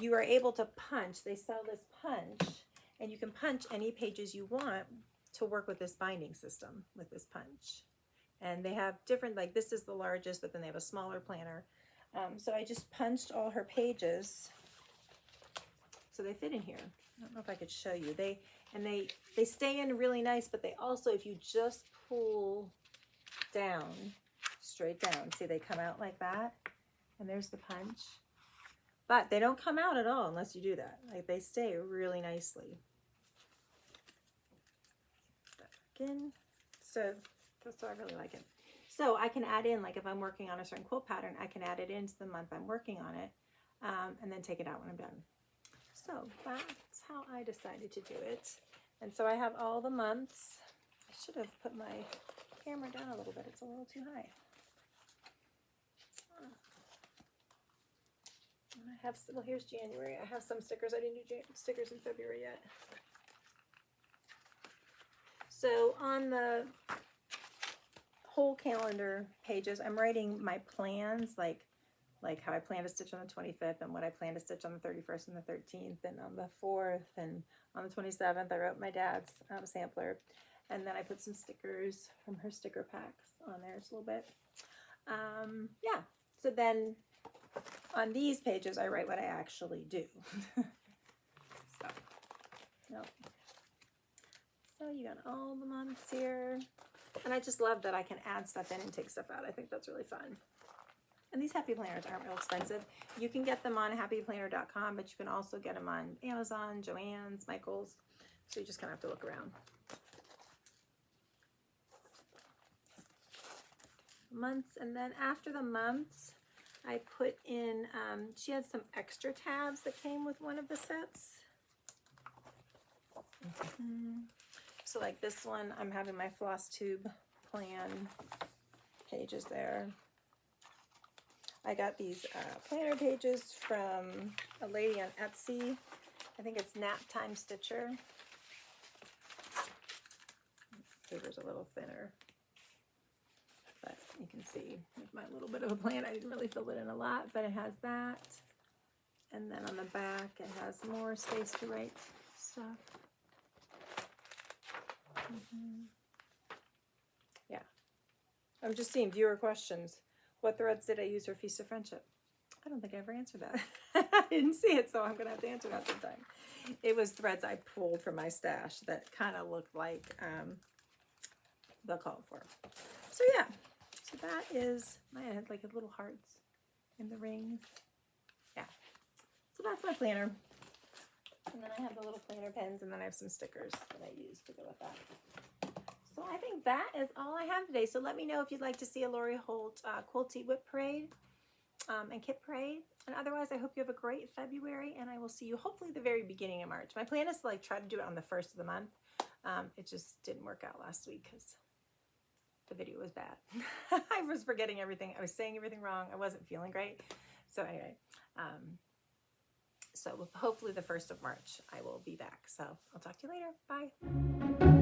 you are able to punch. They sell this punch, and you can punch any pages you want to work with this binding system, with this punch. And they have different, like this is the largest, but then they have a smaller planner. So I just punched all her pages so they fit in here. I don't know if I could show you. They stay in really nice, but they also, if you just pull down, straight down, see they come out like that, and there's the punch. But they don't come out at all unless you do that. Like they stay really nicely. Again, so I really like it. So I can add in, like if I'm working on a certain quilt pattern, I can add it into the month I'm working on it, and then take it out when I'm done. So that's how I decided to do it. And so I have all the months. I should have put my camera down a little bit. It's a little too high. I have, well, here's January. I have some stickers. I didn't do stickers in February yet. So on the whole calendar pages, I'm writing my plans, like how I plan to stitch on the 25th and what I plan to stitch on the 31st and the 13th and on the 4th, and on the 27th I wrote my dad's sampler, and then I put some stickers from her sticker packs on there just a little bit. Yeah, so then on these pages I write what I actually do. So you got all the months here, and I just love that I can add stuff in and take stuff out. I think that's really fun. And these happy planners aren't real expensive. You can get them on happyplanner.com, but you can also get them on Amazon, Joann's, Michael's. So you just kind of have to look around. Months, and then after the months, I put in, she had some extra tabs that came with one of the sets. So like this one, I'm having my floss tube plan pages there. I got these planner pages from a lady on Etsy. I think it's Nap Time Stitcher. The paper's a little thinner, but you can see with my little bit of a plan, I didn't really fill it in a lot, but it has that. And then on the back, it has more space to write stuff. Yeah. I'm just seeing viewer questions. What threads did I use for Feast of Friendship? I don't think I ever answered that. I didn't see it, so I'm going to have to answer that sometime. It was threads I pulled from my stash that kind of looked like the call for. So yeah, so that is, I had like little hearts in the rings. Yeah, so that's my planner. And then I have the little planner pens, and then I have some stickers that I use to go with that. So I think that is all I have today. So let me know if you'd like to see a Lori Holt Quilty Whip Parade and Kit Parade. And otherwise, I hope you have a great February, and I will see you hopefully the very beginning of March. My plan is to like try to do it on the 1st of the month. It just didn't work out last week because the video was bad. I was forgetting everything. I was saying everything wrong. I wasn't feeling great. So anyway, so hopefully the 1st of March I will be back. So I'll talk to you later. Bye.